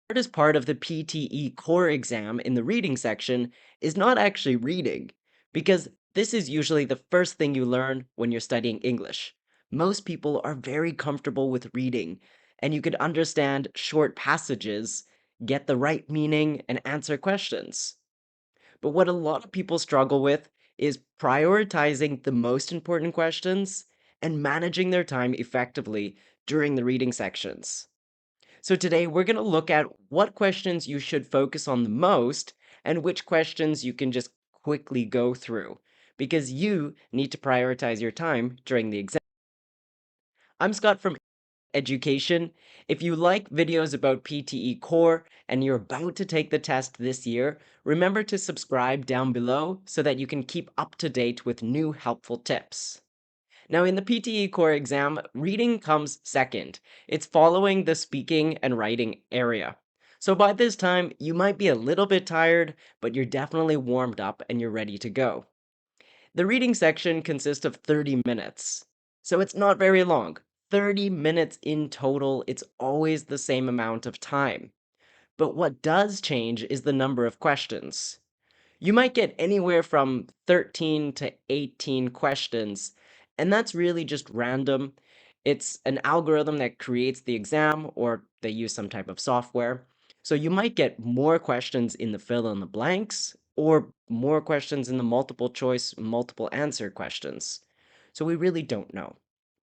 hardest part of the PTE core exam in the reading section is not actually reading, because this is usually the first thing you learn when you're studying English. Most people are very comfortable with reading, and you could understand short passages, get the right meaning, and answer questions. But what a lot of people struggle with is prioritizing the most important questions and managing their time effectively during the reading sections. So today we're going to look at what questions you should focus on the most and which questions you can just quickly go through because you need to prioritize your time during the exam. I'm Scott from Education. If you like videos about PTE Core and you're about to take the test this year, remember to subscribe down below so that you can keep up to date with new helpful tips. Now, in the PTE core exam, reading comes second. It's following the speaking and writing area. So by this time, you might be a little bit tired, but you're definitely warmed up and you're ready to go. The reading section consists of 30 minutes. So it's not very long. 30 minutes in total, it's always the same amount of time. But what does change is the number of questions. You might get anywhere from 13 to 18 questions, and that's really just random. It's an algorithm that creates the exam, or they use some type of software. So you might get more questions in the fill in the blanks, or more questions in the multiple choice, multiple answer questions. So we really don't know.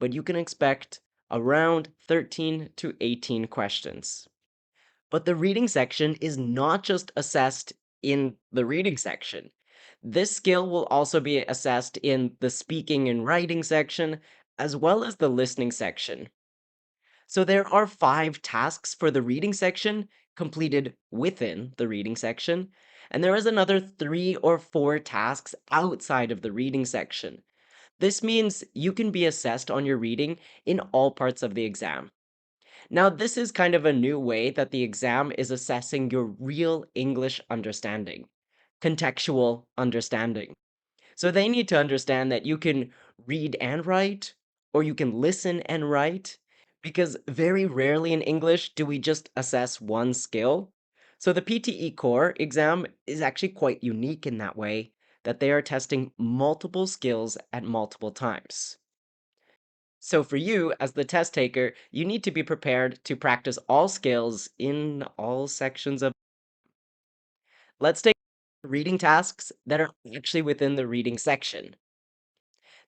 But you can expect around 13 to 18 questions. But the reading section is not just assessed in the reading section. This skill will also be assessed in the speaking and writing section, as well as the listening section. So there are 5 tasks for the reading section completed within the reading section, and there is another 3 or 4 tasks outside of the reading section. This means you can be assessed on your reading in all parts of the exam. Now, this is kind of a new way that the exam is assessing your real English understanding, contextual understanding. So they need to understand that you can read and write, or you can listen and write, because very rarely in English do we just assess one skill. So the PTE Core exam is actually quite unique in that way, that they are testing multiple skills at multiple times. So for you, as the test taker, you need to be prepared to practice all skills in all sections of. Let's take reading tasks that are actually within the reading section.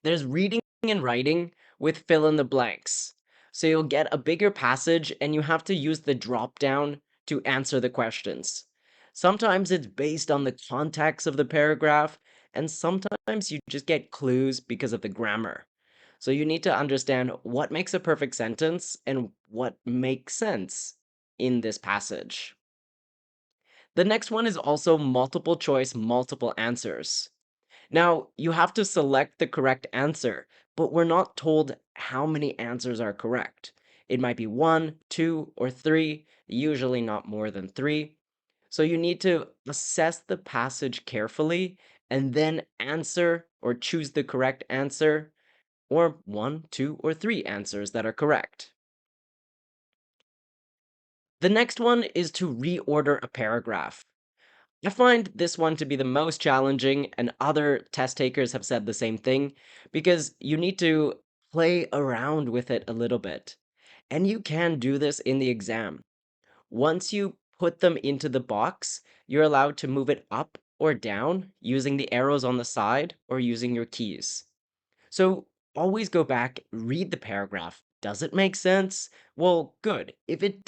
There's reading and writing with fill in the blanks. So you'll get a bigger passage and you have to use the drop down to answer the questions. Sometimes it's based on the context of the paragraph, and sometimes you just get clues because of the grammar. So you need to understand what makes a perfect sentence and what makes sense in this passage. The next one is also multiple choice, multiple answers. Now, you have to select the correct answer, but we're not told how many answers are correct. It might be 1, 2, or 3, usually not more than 3. So you need to assess the passage carefully and then answer or choose the correct answer, or 1, 2, or 3 answers that are correct. The next one is to reorder a paragraph. I find this one to be the most challenging, and other test takers have said the same thing, because you need to play around with it a little bit. And you can do this in the exam. Once you put them into the box, you're allowed to move it up or down using the arrows on the side or using your keys. So always go back, read the paragraph. Does it make sense? Well, good. If it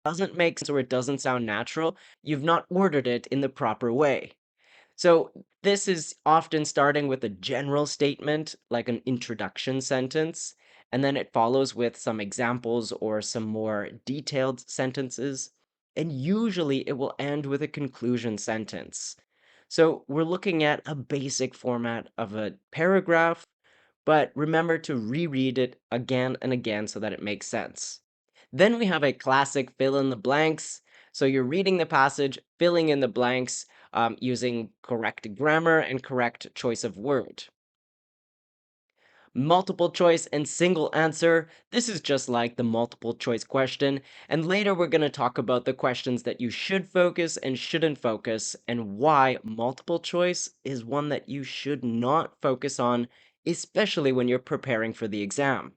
doesn't make sense or it doesn't sound natural, you've not ordered it in the proper way. So this is often starting with a general statement, like an introduction sentence, and then it follows with some examples or some more detailed sentences, and usually it will end with a conclusion sentence. So we're looking at a basic format of a paragraph, but remember to reread it again and again so that it makes sense. Then we have a classic fill in the blanks. So you're reading the passage, filling in the blanks using correct grammar and correct choice of word. Multiple choice and single answer, this is just like the multiple choice question, and later we're going to talk about the questions that you should focus and shouldn't focus, and why multiple choice is one that you should not focus on, especially when you're preparing for the exam.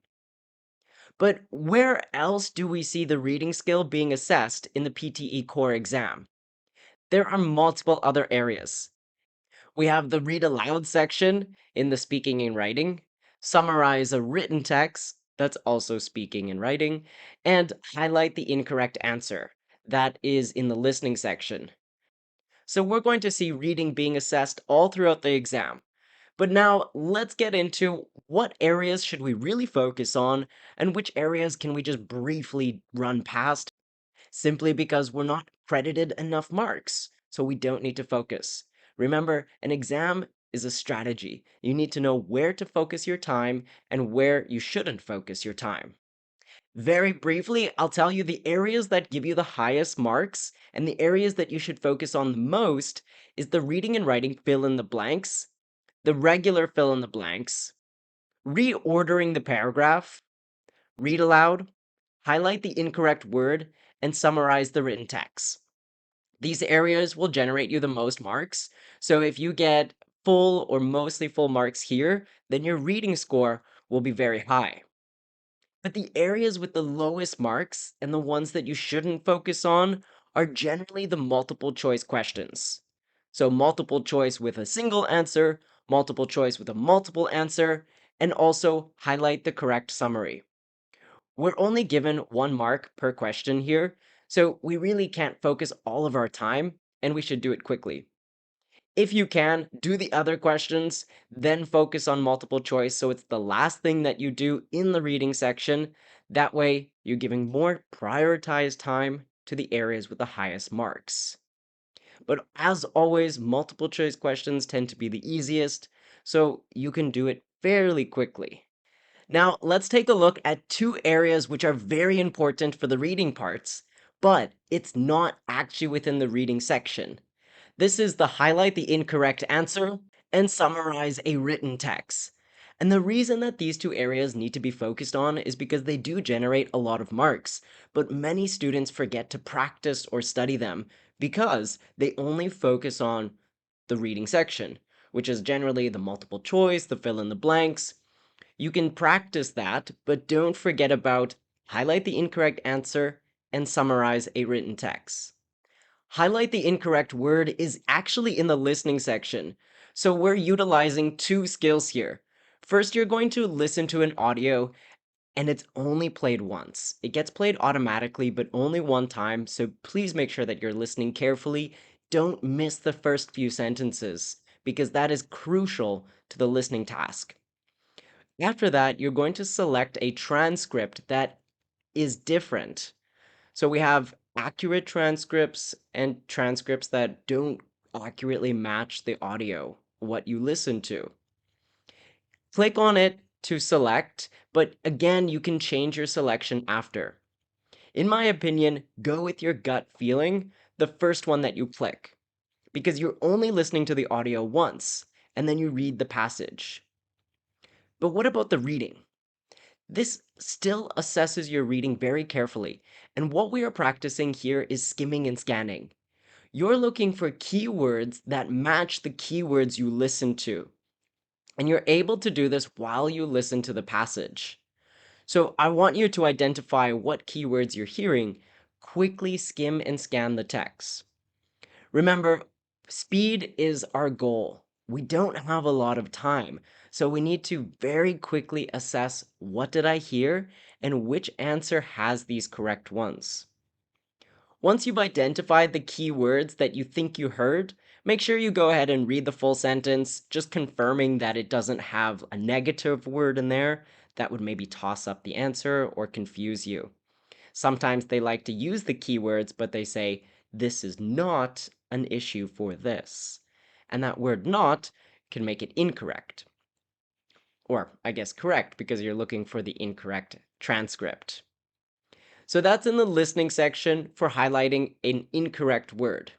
But where else do we see the reading skill being assessed in the PTE core exam? There are multiple other areas. We have the read aloud section in the speaking and writing, summarize a written text, that's also speaking and writing, and highlight the incorrect answer, that is in the listening section. So we're going to see reading being assessed all throughout the exam. But now let's get into what areas should we really focus on and which areas can we just briefly run past simply because we're not credited enough marks, so we don't need to focus. Remember, an exam is a strategy. You need to know where to focus your time and where you shouldn't focus your time. Very briefly, I'll tell you the areas that give you the highest marks and the areas that you should focus on the most is the reading and writing fill in the blanks, the regular fill in the blanks, reordering the paragraph, read aloud, highlight the incorrect word, and summarize the written text. These areas will generate you the most marks. So if you get full or mostly full marks here, then your reading score will be very high. But the areas with the lowest marks and the ones that you shouldn't focus on are generally the multiple choice questions. So multiple choice with a single answer, multiple choice with a multiple answer, and also highlight the correct summary. We're only given 1 mark per question here, so we really can't focus all of our time, and we should do it quickly. If you can, do the other questions, then focus on multiple choice so it's the last thing that you do in the reading section. That way, you're giving more prioritized time to the areas with the highest marks. But as always, multiple choice questions tend to be the easiest, so you can do it fairly quickly. Now, let's take a look at 2 areas which are very important for the reading parts, but it's not actually within the reading section. This is the highlight the incorrect answer and summarize a written text. And the reason that these 2 areas need to be focused on is because they do generate a lot of marks, but many students forget to practice or study them because they only focus on the reading section, which is generally the multiple choice, the fill in the blanks. You can practice that, but don't forget about highlight the incorrect answer and summarize a written text. Highlight the incorrect word is actually in the listening section. So we're utilizing 2 skills here. First, you're going to listen to an audio and it's only played once. It gets played automatically, but only one time. So please make sure that you're listening carefully. Don't miss the first few sentences because that is crucial to the listening task. After that, you're going to select a transcript that is different. So we have accurate transcripts and transcripts that don't accurately match the audio, what you listen to. Click on it to select, but again, you can change your selection after. In my opinion, go with your gut feeling, the first one that you click, because you're only listening to the audio once, and then you read the passage. But what about the reading? This still assesses your reading very carefully, and what we are practicing here is skimming and scanning. You're looking for keywords that match the keywords you listen to, and you're able to do this while you listen to the passage. So I want you to identify what keywords you're hearing, quickly skim and scan the text. Remember, speed is our goal. We don't have a lot of time, so we need to very quickly assess what did I hear and which answer has these correct ones. Once you've identified the key words that you think you heard, make sure you go ahead and read the full sentence, just confirming that it doesn't have a negative word in there that would maybe toss up the answer or confuse you. Sometimes they like to use the keywords, but they say, this is not an issue for this. And that word not can make it incorrect. Or, I guess, correct, because you're looking for the incorrect transcript. So that's in the listening section for highlighting an incorrect word.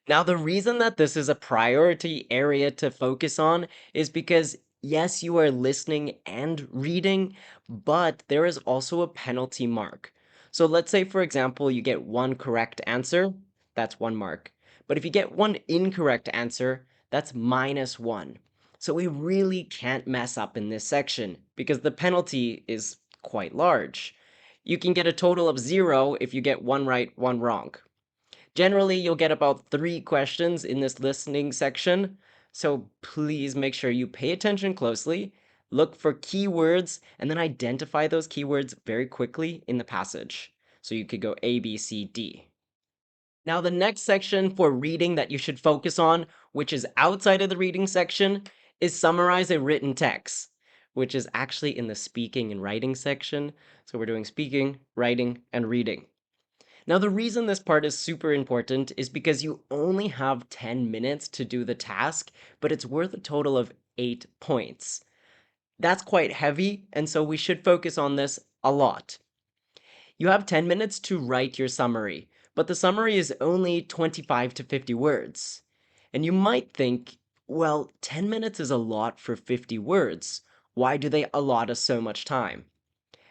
Now, the reason that this is a priority area to focus on is because Yes, you are listening and reading, but there is also a penalty mark. So let's say, for example, you get one correct answer, that's 1 mark. But if you get one incorrect answer, that's -1. So we really can't mess up in this section because the penalty is quite large. You can get a total of 0 if you get one right, one wrong. Generally, you'll get about 3 questions in this listening section, so please make sure you pay attention closely, look for keywords, and then identify those keywords very quickly in the passage. So you could go A, B, C, D. Now, the next section for reading that you should focus on, which is outside of the reading section, is summarize a written text, which is actually in the speaking and writing section. So we're doing speaking, writing, and reading. Now, the reason this part is super important is because you only have 10 minutes to do the task, but it's worth a total of 8 points. That's quite heavy, and so we should focus on this a lot. You have 10 minutes to write your summary, but the summary is only 25 to 50 words. And you might think, well, 10 minutes is a lot for 50 words. Why do they allot us so much time?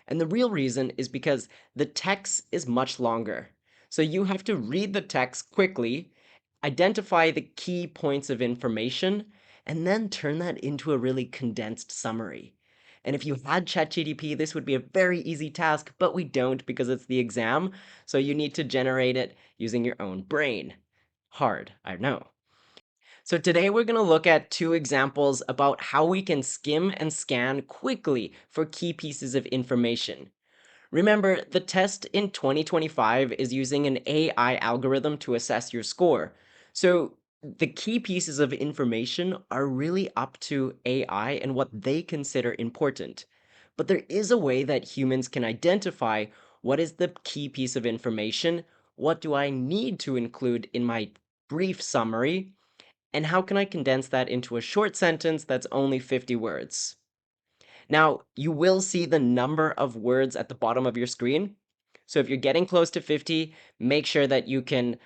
And the real reason is because the text is much longer. So you have to read the text quickly, identify the key points of information, and then turn that into a really condensed summary. And if you had ChatGPT, this would be a very easy task, but we don't because it's the exam. So you need to generate it using your own brain. Hard, I know. So today we're going to look at 2 examples about how we can skim and scan quickly for key pieces of information. Remember, the test in 2025 is using an AI algorithm to assess your score. So the key pieces of information are really up to AI and what they consider important. But there is a way that humans can identify what is the key piece of information, what do I need to include in my brief summary, and how can I condense that into a short sentence that's only 50 words. Now, you will see the number of words at the bottom of your screen. So if you're getting close to 50, make sure that you can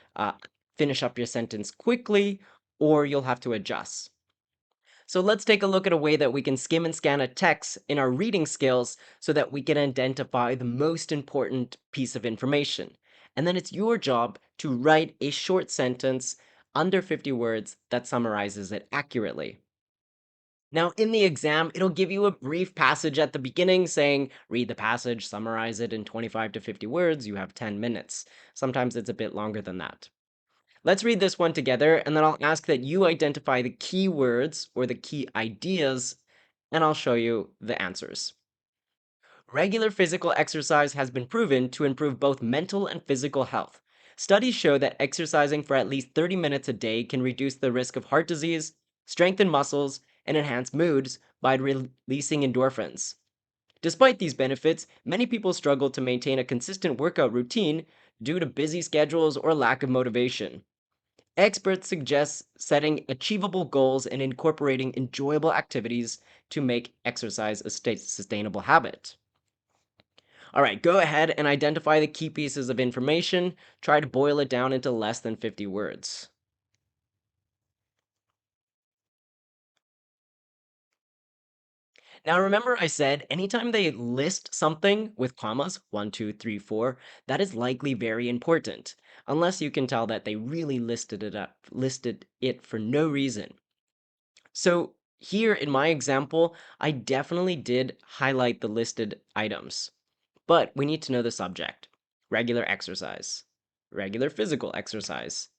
finish up your sentence quickly, or you'll have to adjust. So let's take a look at a way that we can skim and scan a text in our reading skills so that we can identify the most important piece of information. And then it's your job to write a short sentence under 50 words that summarizes it accurately. Now, in the exam, it'll give you a brief passage at the beginning saying, read the passage, summarize it in 25 to 50 words, you have 10 minutes. Sometimes it's a bit longer than that. Let's read this one together, and then I'll ask that you identify the key words or the key ideas, and I'll show you the answers. Regular physical exercise has been proven to improve both mental and physical health. Studies show that exercising for at least 30 minutes a day can reduce the risk of heart disease, strengthen muscles, and enhance moods by releasing endorphins. Despite these benefits, many people struggle to maintain a consistent workout routine due to busy schedules or lack of motivation. Experts suggest setting achievable goals and incorporating enjoyable activities to make exercise a sustainable habit. All right, go ahead and identify the key pieces of information. Try to boil it down into less than 50 words. Now, remember I said anytime they list something with commas, one, two, three, four, that is likely very important, unless you can tell that they really listed it for no reason. So here in my example, I definitely did highlight the listed items, but we need to know the subject: regular exercise, regular physical exercise.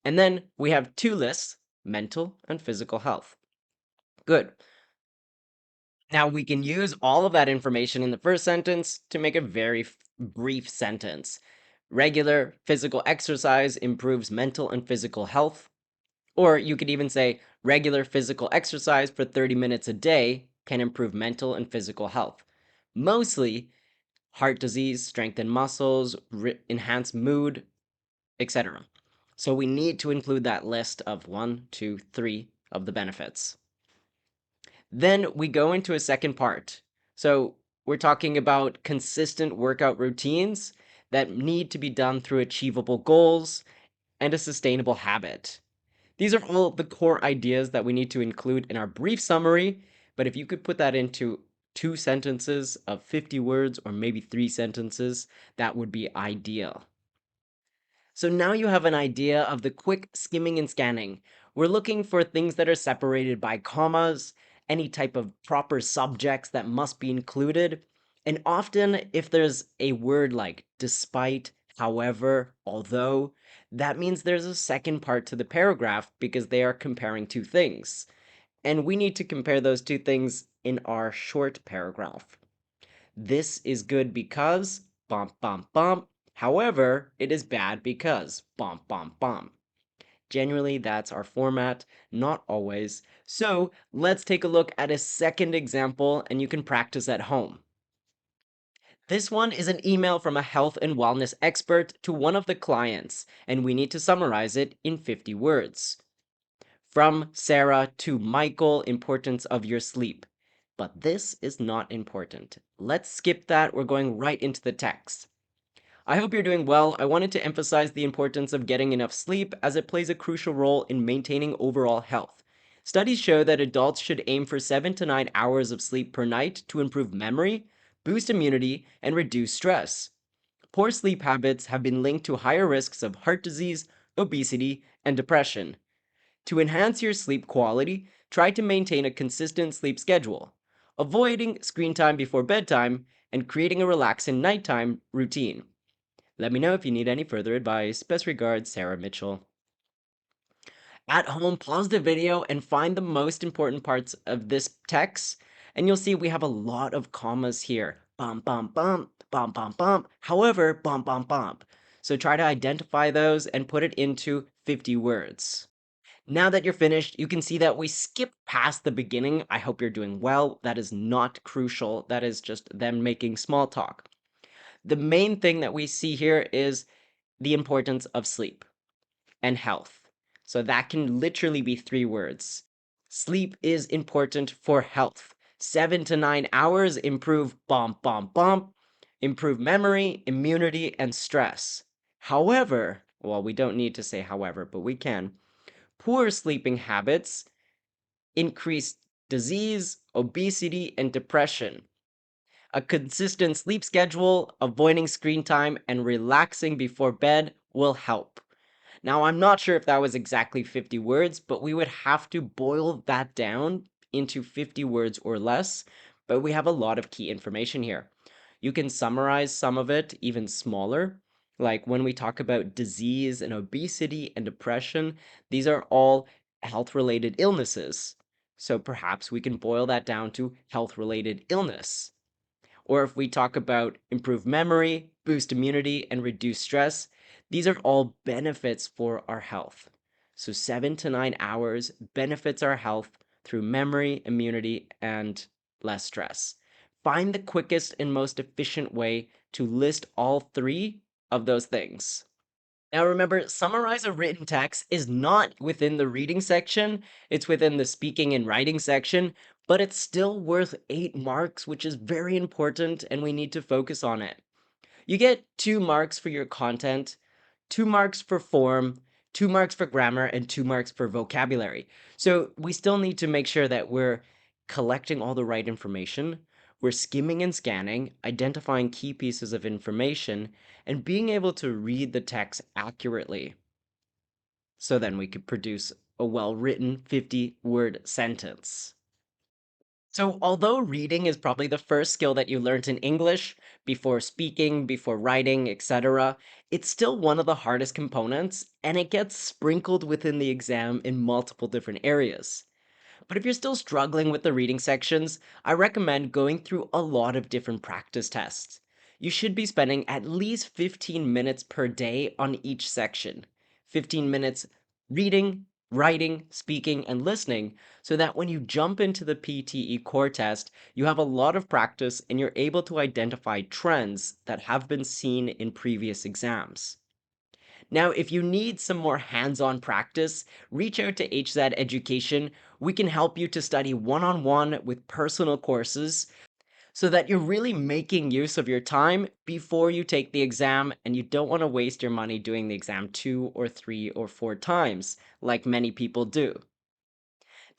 And then we have 2 lists: mental and physical health. Good. Now we can use all of that information in the first sentence to make a very brief sentence. Regular physical exercise improves mental and physical health. Or you could even say regular physical exercise for 30 minutes a day can improve mental and physical health. Mostly heart disease, strengthen muscles, enhance mood, etc. So we need to include that list of 1, 2, 3 of the benefits. Then we go into a second part. So we're talking about consistent workout routines that need to be done through achievable goals and a sustainable habit. These are all the core ideas that we need to include in our brief summary, but if you could put that into two sentences of 50 words or maybe three sentences, that would be ideal. So now you have an idea of the quick skimming and scanning. We're looking for things that are separated by commas, any type of proper subjects that must be included, and often if there's a word like despite, however, although, that means there's a second part to the paragraph because they are comparing two things. And we need to compare those two things in our short paragraph. This is good because bump bump bump. However, it is bad because bump bump bump. Generally, that's our format, not always. So let's take a look at a second example and you can practice at home. This one is an email from a health and wellness expert to one of the clients, and we need to summarize it in 50 words. From Sarah to Michael, importance of your sleep. But this is not important. Let's skip that. We're going right into the text. I hope you're doing well. I wanted to emphasize the importance of getting enough sleep as it plays a crucial role in maintaining overall health. Studies show that adults should aim for 7 to 9 hours of sleep per night to improve memory, boost immunity, and reduce stress. Poor sleep habits have been linked to higher risks of heart disease, obesity, and depression. To enhance your sleep quality, try to maintain a consistent sleep schedule, avoiding screen time before bedtime, and creating a relaxing nighttime routine. Let me know if you need any further advice. Best regards, Sarah Mitchell. At home, pause the video and find the most important parts of this text, and you'll see we have a lot of commas here. Bump, bump, bump, bump, bump, bump. However, bump, bump, bump. So try to identify those and put it into 50 words. Now that you're finished, you can see that we skipped past the beginning. I hope you're doing well. That is not crucial. That is just them making small talk. The main thing that we see here is the importance of sleep and health. So that can literally be three words. Sleep is important for health. 7 to 9 hours improve bump, bump, bump, improve memory, immunity, and stress. However, well, we don't need to say however, but we can. Poor sleeping habits increase disease, obesity, and depression. A consistent sleep schedule, avoiding screen time, and relaxing before bed will help. Now, I'm not sure if that was exactly 50 words, but we would have to boil that down into 50 words or less. But we have a lot of key information here. You can summarize some of it even smaller. Like when we talk about disease and obesity and depression, these are all health related illnesses. So perhaps we can boil that down to health related illness. Or if we talk about improved memory, boost immunity, and reduce stress, these are all benefits for our health. So 7 to 9 hours benefits our health through memory, immunity, and less stress. Find the quickest and most efficient way to list all three of those things. Now remember, summarize a written text is not within the reading section, it's within the speaking and writing section, but it's still worth 8 marks, which is very important and we need to focus on it. You get 2 marks for your content, 2 marks for form, 2 marks for grammar, and 2 marks for vocabulary. So we still need to make sure that we're collecting all the right information, we're skimming and scanning, identifying key pieces of information, and being able to read the text accurately. So then we could produce a well-written 50-word sentence. So, although reading is probably the first skill that you learned in English, before speaking, before writing, etc., it's still one of the hardest components, and it gets sprinkled within the exam in multiple different areas. But if you're still struggling with the reading sections, I recommend going through a lot of different practice tests. You should be spending at least 15 minutes per day on each section. 15 minutes reading, writing, speaking, and listening, so that when you jump into the PTE core test, you have a lot of practice and you're able to identify trends that have been seen in previous exams. Now, if you need some more hands-on practice, reach out to HZad Education. We can help you to study one-on-one with personal courses so that you're really making use of your time before you take the exam and you don't want to waste your money doing the exam 2 or 3 or 4 times like many people do.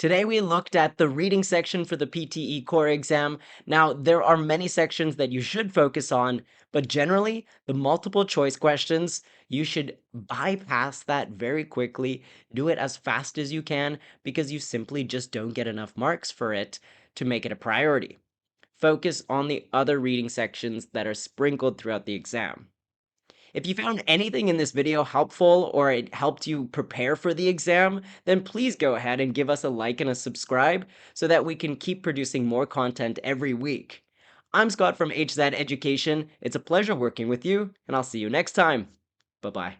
Today we looked at the reading section for the PTE core exam. Now, there are many sections that you should focus on, but generally, the multiple choice questions, you should bypass that very quickly. Do it as fast as you can because you simply just don't get enough marks for it to make it a priority. Focus on the other reading sections that are sprinkled throughout the exam. If you found anything in this video helpful or it helped you prepare for the exam, then please go ahead and give us a like and a subscribe so that we can keep producing more content every week. I'm Scott from HZad Education. It's a pleasure working with you, and I'll see you next time. Bye-bye.